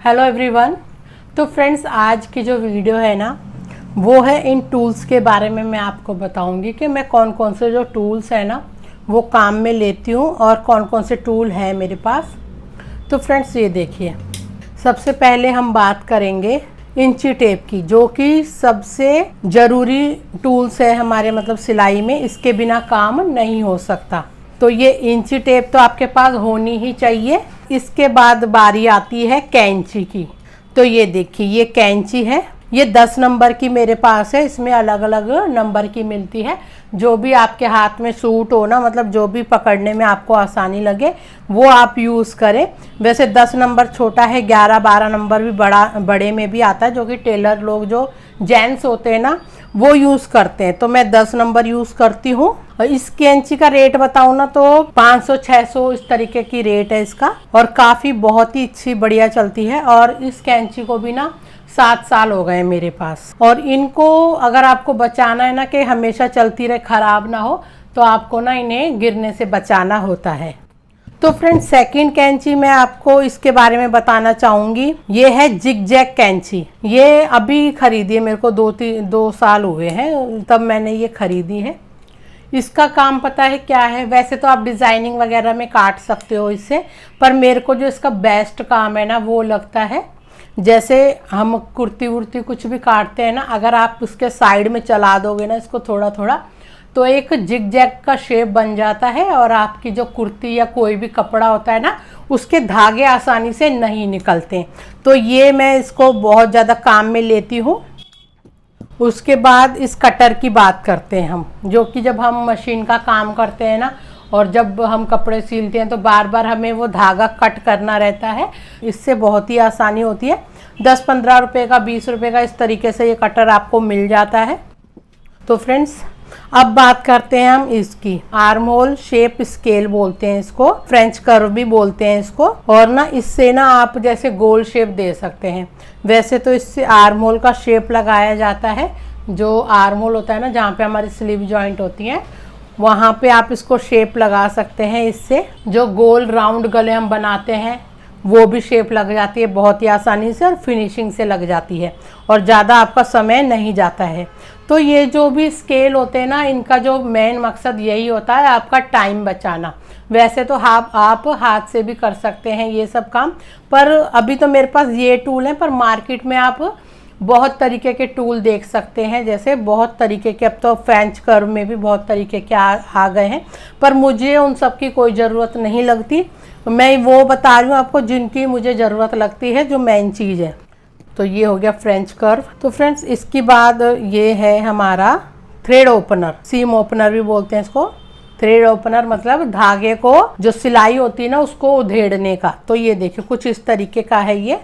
Hello everyone. तो friends, आज की जो वीडियो है ना वो है इन टूल्स के बारे में। मैं आपको बताऊंगी कि मैं कौन कौन से जो टूल्स है ना वो काम में लेती हूँ और कौन कौन से टूल है मेरे पास। तो फ्रेंड्स, ये देखिए, सबसे पहले हम बात करेंगे इंची टेप की, जो कि सबसे ज़रूरी टूल्स है हमारे मतलब सिलाई में। इसके बिना काम नहीं हो सकता। तो ये इंची टेप तो आपके पास होनी ही चाहिए। इसके बाद बारी आती है कैंची की। तो ये देखिए, ये कैंची है, ये 10 नंबर की मेरे पास है। इसमें अलग अलग नंबर की मिलती है। जो भी आपके हाथ में सूट हो ना, मतलब जो भी पकड़ने में आपको आसानी लगे वो आप यूज़ करें। वैसे 10 नंबर छोटा है, 11-12 नंबर भी बड़े में भी आता है, जो कि टेलर लोग जो जेंट्स होते हैं ना वो यूज़ करते हैं। तो मैं 10 नंबर यूज़ करती हूँ। इस कैंची का रेट बताऊँ ना तो 500-600 इस तरीके की रेट है इसका, और काफ़ी बहुत ही अच्छी बढ़िया चलती है। और इस कैंची को भी ना 7 साल हो गए मेरे पास। और इनको अगर आपको बचाना है ना कि हमेशा चलती रहे, ख़राब ना हो, तो आपको ना इन्हें गिरने से बचाना होता है। तो फ्रेंड्स, सेकंड कैंची मैं आपको इसके बारे में बताना चाहूँगी। ये है जिग जैग कैंची। ये अभी खरीदी है, मेरे को 2 साल हुए हैं तब मैंने ये खरीदी है। इसका काम पता है क्या है? वैसे तो आप डिज़ाइनिंग वगैरह में काट सकते हो इससे, पर मेरे को जो इसका बेस्ट काम है ना वो लगता है, जैसे हम कुर्ती वुर्ती कुछ भी काटते हैं ना, अगर आप उसके साइड में चला दोगे ना इसको थोड़ा थोड़ा, तो एक जिग जैग का शेप बन जाता है। और आपकी जो कुर्ती या कोई भी कपड़ा होता है ना उसके धागे आसानी से नहीं निकलते। तो ये मैं इसको बहुत ज़्यादा काम में लेती हूँ। उसके बाद इस कटर की बात करते हैं हम, जो कि जब हम मशीन का काम करते हैं ना और जब हम कपड़े सिलते हैं तो बार बार हमें वो धागा कट करना रहता है। इससे बहुत ही आसानी होती है। 10-15 रुपये का, 20 रुपये का, इस तरीके से ये कटर आपको मिल जाता है। तो फ्रेंड्स, अब बात करते हैं हम इसकी। आर्म होल शेप स्केल बोलते हैं इसको, फ्रेंच कर्व भी बोलते हैं इसको। और ना इससे ना आप जैसे गोल शेप दे सकते हैं। वैसे तो इससे आर्म होल का शेप लगाया जाता है। जो आर्म होल होता है ना, जहाँ पे हमारी स्लीव जॉइंट होती है, वहाँ पे आप इसको शेप लगा सकते हैं। इससे जो गोल राउंड गले हम बनाते हैं वो भी शेप लग जाती है बहुत ही आसानी से, और फिनिशिंग से लग जाती है, और ज़्यादा आपका समय नहीं जाता है। तो ये जो भी स्केल होते हैं ना, इनका जो मेन मकसद यही होता है, आपका टाइम बचाना। वैसे तो आप हाथ से भी कर सकते हैं ये सब काम, पर अभी तो मेरे पास ये टूल है, पर मार्केट में आप बहुत तरीके के टूल देख सकते हैं। जैसे बहुत तरीके के, अब तो फ्रेंच कर्व में भी बहुत तरीके के आ गए हैं, पर मुझे उन सब की कोई ज़रूरत नहीं लगती। मैं वो बता रही हूँ आपको जिनकी मुझे ज़रूरत लगती है, जो मेन चीज़ है। तो ये हो गया फ्रेंच कर्व। तो फ्रेंड्स, इसके बाद ये है हमारा थ्रेड ओपनर, सीम ओपनर भी बोलते हैं इसको। थ्रेड ओपनर मतलब धागे को, जो सिलाई होती है ना, उसको उधेड़ने का। तो ये देखिए, कुछ इस तरीके का है ये,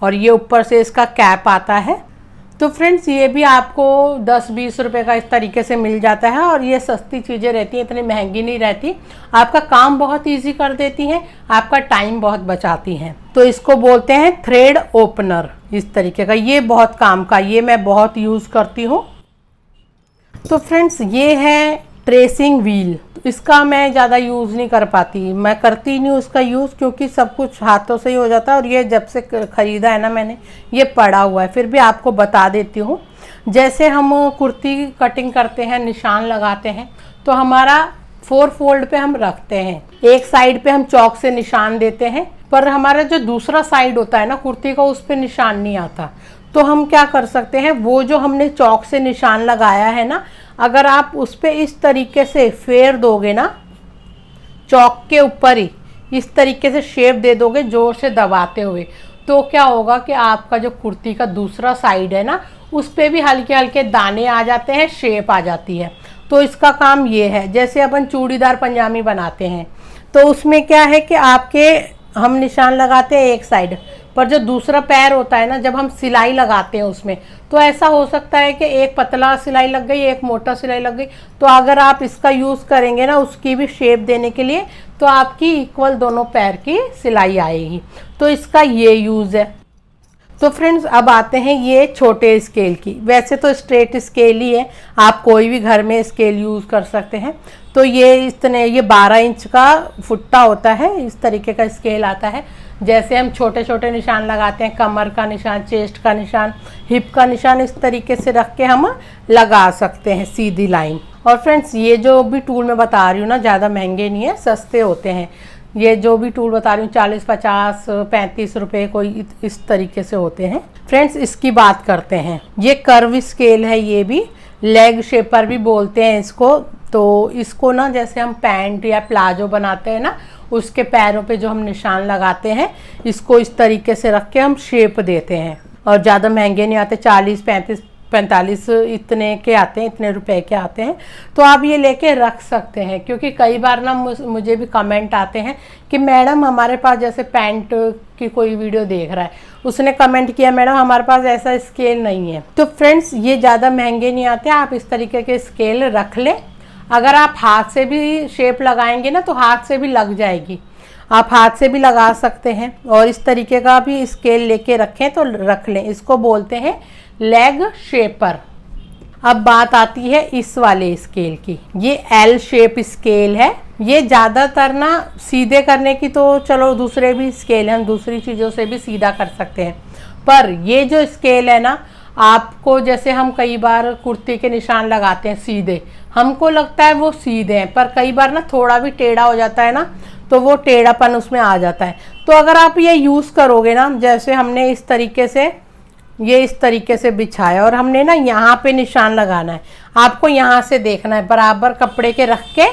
और ये ऊपर से इसका कैप आता है। तो फ्रेंड्स, ये भी आपको 10-20 रुपये का इस तरीके से मिल जाता है, और ये सस्ती चीज़ें रहती हैं, इतनी महंगी नहीं रहती। आपका काम बहुत इजी कर देती हैं, आपका टाइम बहुत बचाती हैं। तो इसको बोलते हैं थ्रेड ओपनर, इस तरीके का। ये बहुत काम का, ये मैं बहुत यूज़ करती हूँ। तो फ्रेंड्स, ये है ट्रेसिंग व्हील। इसका मैं ज़्यादा यूज़ नहीं कर पाती, मैं करती नहीं उसका यूज़, क्योंकि सब कुछ हाथों से ही हो जाता है। और ये जब से ख़रीदा है ना मैंने, ये पड़ा हुआ है। फिर भी आपको बता देती हूँ। जैसे हम कुर्ती कटिंग करते हैं, निशान लगाते हैं, तो हमारा 4 फोल्ड पे हम रखते हैं। एक साइड पे हम चौक से निशान देते हैं, पर हमारा जो दूसरा साइड होता है ना कुर्ती का, उस पर निशान नहीं आता। तो हम क्या कर सकते हैं, वो जो हमने चौक से निशान लगाया है ना, अगर आप उस पर इस तरीके से फेर दोगे ना, चौक के ऊपर ही इस तरीके से शेप दे दोगे जोर से दबाते हुए, तो क्या होगा कि आपका जो कुर्ती का दूसरा साइड है ना, उस पर भी हल्के हल्के दाने आ जाते हैं, शेप आ जाती है। तो इसका काम ये है। जैसे अपन चूड़ीदार पंजाबी बनाते हैं, तो उसमें क्या है कि आपके हम निशान लगाते हैं एक साइड पर, जो दूसरा पैर होता है ना, जब हम सिलाई लगाते हैं उसमें, तो ऐसा हो सकता है कि एक पतला सिलाई लग गई, एक मोटा सिलाई लग गई। तो अगर आप इसका यूज़ करेंगे ना उसकी भी शेप देने के लिए, तो आपकी इक्वल दोनों पैर की सिलाई आएगी। तो इसका ये यूज़ है। तो फ्रेंड्स, अब आते हैं ये छोटे स्केल की। वैसे तो स्ट्रेट स्केल ही है, आप कोई भी घर में स्केल यूज़ कर सकते हैं। तो ये 12 इंच का फुट्टा होता है, इस तरीके का स्केल आता है। जैसे हम छोटे छोटे निशान लगाते हैं, कमर का निशान, चेस्ट का निशान, हिप का निशान, इस तरीके से रख के हम लगा सकते हैं सीधी लाइन। और फ्रेंड्स ये जो भी टूल मैं बता रही हूँ ना, ज़्यादा महंगे नहीं है, सस्ते होते हैं। ये जो भी टूल बता रही हूँ 40, 50, 35 रुपये कोई इस तरीके से होते हैं। फ्रेंड्स इसकी बात करते हैं, ये कर्व स्केल है, ये भी लेग शेपर भी बोलते हैं इसको। तो इसको ना जैसे हम पैंट या प्लाजो बनाते हैं ना, उसके पैरों पे जो हम निशान लगाते हैं, इसको इस तरीके से रख के हम शेप देते हैं। और ज़्यादा महंगे नहीं आते, 40, 35, 45 इतने के आते हैं, इतने रुपए के आते हैं। तो आप ये लेके रख सकते हैं, क्योंकि कई बार ना मुझे भी कमेंट आते हैं कि मैडम हमारे पास, जैसे पैंट की कोई वीडियो देख रहा है, उसने कमेंट किया मैडम हमारे पास ऐसा स्केल नहीं है। तो फ्रेंड्स ये ज़्यादा महंगे नहीं आते, आप इस तरीके के स्केल रख लें। अगर आप हाथ से भी शेप लगाएंगे ना, तो हाथ से भी लग जाएगी, आप हाथ से भी लगा सकते हैं। और इस तरीके का भी स्केल लेके रखें तो रख लें, इसको बोलते हैं लेग शेपर। अब बात आती है इस वाले स्केल की, ये एल शेप स्केल है। ये ज़्यादातर ना सीधे करने की, तो चलो दूसरे भी स्केल हैं, हम दूसरी चीज़ों से भी सीधा कर सकते हैं, पर ये जो स्केल है ना, आपको जैसे हम कई बार कुर्ती के निशान लगाते हैं सीधे, हमको लगता है वो सीधे हैं, पर कई बार ना थोड़ा भी टेढ़ा हो जाता है ना, तो वो टेढ़ापन उसमें आ जाता है। तो अगर आप ये यूज़ करोगे ना, जैसे हमने इस तरीके से, ये इस तरीके से बिछाया और हमने ना यहाँ पे निशान लगाना है, आपको यहाँ से देखना है, बराबर कपड़े के रख के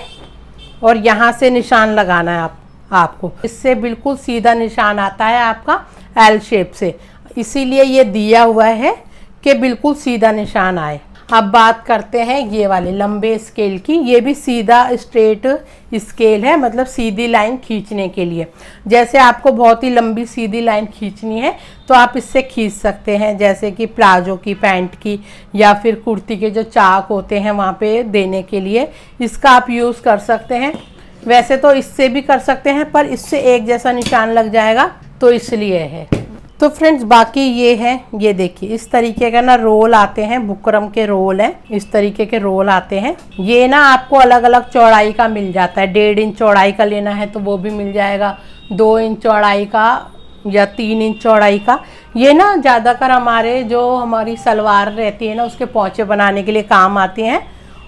और यहाँ से निशान लगाना है आपको। इससे बिल्कुल सीधा निशान आता है आपका एल शेप से, इसीलिए ये दिया हुआ है कि बिल्कुल सीधा निशान आए। अब बात करते हैं ये वाले लंबे स्केल की। ये भी सीधा स्ट्रेट स्केल है, मतलब सीधी लाइन खींचने के लिए। जैसे आपको बहुत ही लंबी सीधी लाइन खींचनी है तो आप इससे खींच सकते हैं, जैसे कि प्लाजो की, पैंट की, या फिर कुर्ती के जो चाक होते हैं वहाँ पे देने के लिए इसका आप यूज़ कर सकते हैं। वैसे तो इससे भी कर सकते हैं, पर इससे एक जैसा निशान लग जाएगा, तो इसलिए है। तो फ्रेंड्स बाकी ये है, ये देखिए इस तरीके का ना रोल आते हैं, बुकरम के रोल हैं, इस तरीके के रोल आते हैं। ये ना आपको अलग अलग चौड़ाई का मिल जाता है, 1.5 इंच चौड़ाई का लेना है तो वो भी मिल जाएगा, 2 इंच चौड़ाई का या 3 इंच चौड़ाई का। ये ना ज़्यादातर हमारी सलवार रहती है ना, उसके पोंचे बनाने के लिए काम आती हैं,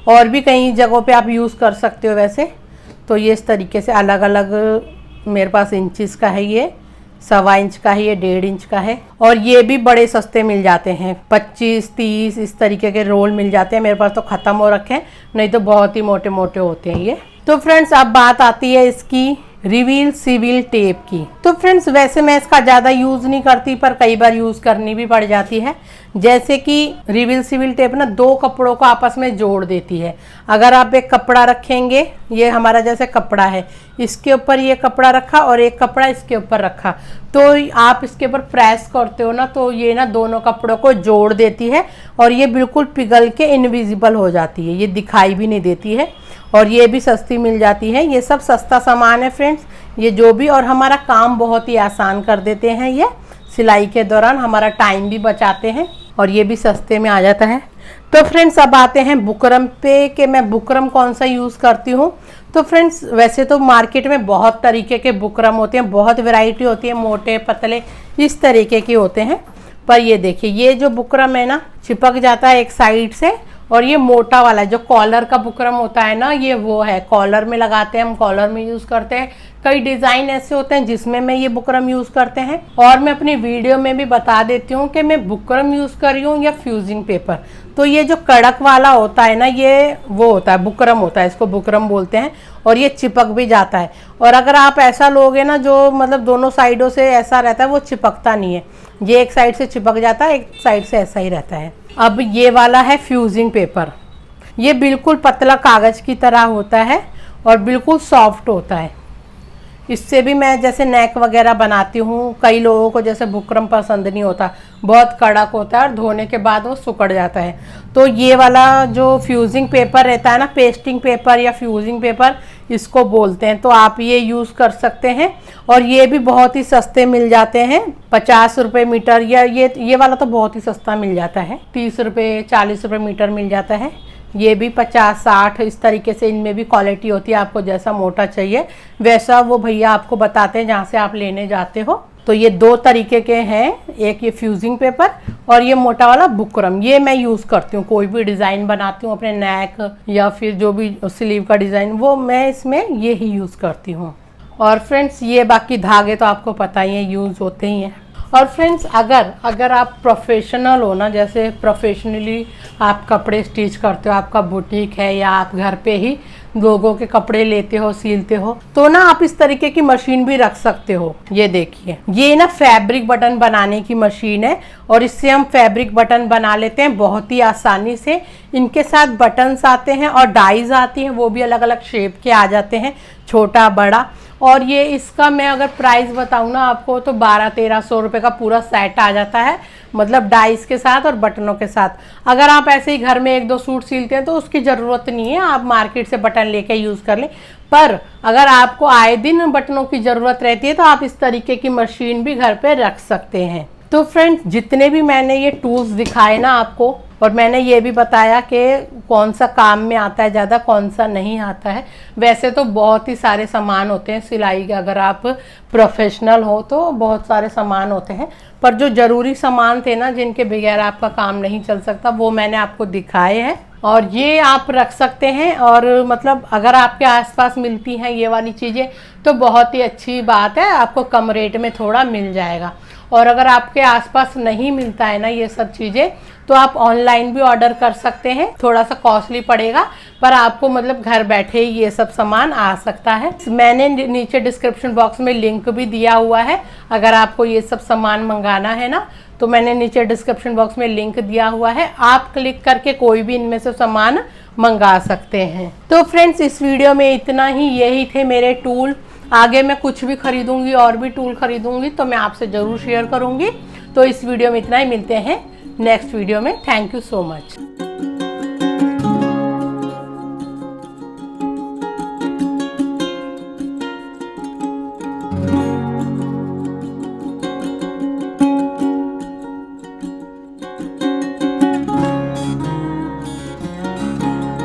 और भी कई जगहों पे आप यूज़ कर सकते हो वैसे। तो ये इस तरीके से अलग अलग मेरे पास इंचेस का है, ये 1.25 इंच का है, ये 1.5 इंच का है। और ये भी बड़े सस्ते मिल जाते हैं, 25, 30 इस तरीके के रोल मिल जाते हैं। मेरे पास तो ख़त्म हो रखे हैं, नहीं तो बहुत ही मोटे मोटे होते हैं ये। तो फ्रेंड्स अब बात आती है इसकी रिवील सिविल टेप की। तो फ्रेंड्स वैसे मैं इसका ज़्यादा यूज़ नहीं करती, पर कई बार यूज़ करनी भी पड़ जाती है। जैसे कि रिवील सिविल टेप ना 2 कपड़ों को आपस में जोड़ देती है। अगर आप एक कपड़ा रखेंगे, ये हमारा जैसे कपड़ा है, इसके ऊपर ये कपड़ा रखा और एक कपड़ा इसके ऊपर रखा, तो आप इसके ऊपर प्रेस करते हो ना, तो ये ना दोनों कपड़ों को जोड़ देती है और ये बिल्कुल पिघल के इनविजिबल हो जाती है, ये दिखाई भी नहीं देती है। और ये भी सस्ती मिल जाती है। ये सब सस्ता सामान है फ्रेंड्स, ये जो भी, और हमारा काम बहुत ही आसान कर देते हैं। ये सिलाई के दौरान हमारा टाइम भी बचाते हैं, और ये भी सस्ते में आ जाता है। तो फ्रेंड्स अब आते हैं बुकरम पे, कि मैं बुकरम कौन सा यूज़ करती हूँ। तो फ्रेंड्स वैसे तो मार्केट में बहुत तरीके के बुकरम होते हैं, बहुत वैरायटी होती है, मोटे पतले इस तरीके के होते हैं। पर ये देखिए, ये जो बुकरम है ना, चिपक जाता है एक साइड से, और ये मोटा वाला जो कॉलर का बुकरम होता है ना, ये वो है, कॉलर में लगाते हैं हम, कॉलर में यूज़ करते हैं। कई डिज़ाइन ऐसे होते हैं जिसमें मैं ये बुकरम यूज़ करते हैं, और मैं अपनी वीडियो में भी बता देती हूँ कि मैं बुकरम यूज़ कर रही हूँ या फ्यूजिंग पेपर। तो ये जो कड़क वाला होता है ना, ये वो होता है, बुकरम होता है, इसको बुकरम बोलते हैं, और ये चिपक भी जाता है। और अगर आप ऐसा लोगे ना, जो मतलब दोनों साइडों से ऐसा रहता है, वो चिपकता नहीं है, ये एक साइड से चिपक जाता है, एक साइड से ऐसा ही रहता है। अब ये वाला है फ्यूजिंग पेपर, ये बिल्कुल पतला कागज़ की तरह होता है और बिल्कुल सॉफ्ट होता है। इससे भी मैं जैसे नेक वगैरह बनाती हूँ। कई लोगों को जैसे बुकरम पसंद नहीं होता, बहुत कड़क होता है और धोने के बाद वो सिकुड़ जाता है। तो ये वाला जो फ्यूजिंग पेपर रहता है ना, पेस्टिंग पेपर या फ्यूजिंग पेपर इसको बोलते हैं, तो आप ये यूज़ कर सकते हैं। और ये भी बहुत ही सस्ते मिल जाते हैं, 50 रुपये मीटर, या ये वाला तो बहुत ही सस्ता मिल जाता है, 30 रुपये 40 रुपये मीटर मिल जाता है। ये भी 50-60 इस तरीके से, इनमें भी क्वालिटी होती है, आपको जैसा मोटा चाहिए वैसा वो भैया आपको बताते हैं जहाँ से आप लेने जाते हो। तो ये दो तरीके के हैं, एक ये फ्यूजिंग पेपर और ये मोटा वाला बुकरम, ये मैं यूज़ करती हूँ। कोई भी डिज़ाइन बनाती हूँ अपने नेक या फिर जो भी स्लीव का डिज़ाइन, वो मैं इसमें ये ही यूज़ करती हूँ। और फ्रेंड्स ये बाकी धागे तो आपको पता ही है, यूज़ होते ही हैं। और फ्रेंड्स अगर आप प्रोफेशनल हो ना, जैसे प्रोफेशनली आप कपड़े स्टिच करते हो, आपका बुटीक है या आप घर पे ही लोगों के कपड़े लेते हो, सिलते हो, तो ना आप इस तरीके की मशीन भी रख सकते हो। ये देखिए, ये ना फैब्रिक बटन बनाने की मशीन है और इससे हम फैब्रिक बटन बना लेते हैं बहुत ही आसानी से। इनके साथ बटन्स आते हैं और डाइज आती हैं, वो भी अलग अलग शेप के आ जाते हैं, छोटा बड़ा। और ये इसका मैं अगर प्राइस बताऊँ ना आपको, तो 1200-1300 रुपये का पूरा सेट आ जाता है, मतलब डाइस के साथ और बटनों के साथ। अगर आप ऐसे ही घर में 1-2 सूट सिलते हैं तो उसकी ज़रूरत नहीं है, आप मार्केट से बटन लेके यूज़ कर लें। पर अगर आपको आए दिन बटनों की ज़रूरत रहती है तो आप इस तरीके की मशीन भी घर पे रख सकते हैं। तो फ्रेंड्स, जितने भी मैंने ये टूल्स दिखाए ना आपको, और मैंने ये भी बताया कि कौन सा काम में आता है ज़्यादा, कौन सा नहीं आता है। वैसे तो बहुत ही सारे सामान होते हैं सिलाई के, अगर आप प्रोफेशनल हो तो बहुत सारे सामान होते हैं, पर जो ज़रूरी सामान थे ना, जिनके बगैर आपका काम नहीं चल सकता, वो मैंने आपको दिखाए हैं। और ये आप रख सकते हैं, और मतलब अगर आपके आसपास मिलती हैं ये वाली चीज़ें तो बहुत ही अच्छी बात है, आपको कम रेट में थोड़ा मिल जाएगा। और अगर आपके आसपास नहीं मिलता है ना ये सब चीज़ें, तो आप ऑनलाइन भी ऑर्डर कर सकते हैं। थोड़ा सा कॉस्टली पड़ेगा, पर आपको मतलब घर बैठे ही ये सब सामान आ सकता है। मैंने नीचे डिस्क्रिप्शन बॉक्स में लिंक भी दिया हुआ है, अगर आपको ये सब सामान मंगाना है ना, तो मैंने नीचे डिस्क्रिप्शन बॉक्स में लिंक दिया हुआ है, आप क्लिक करके कोई भी इनमें से सामान मंगा सकते हैं। तो फ्रेंड्स, इस वीडियो में इतना ही, यही थे मेरे टूल। आगे मैं कुछ भी खरीदूंगी और भी टूल खरीदूंगी तो मैं आपसे ज़रूर शेयर करूंगी। तो इस वीडियो में इतना ही, मिलते हैं नेक्स्ट वीडियो में। Thank you so much.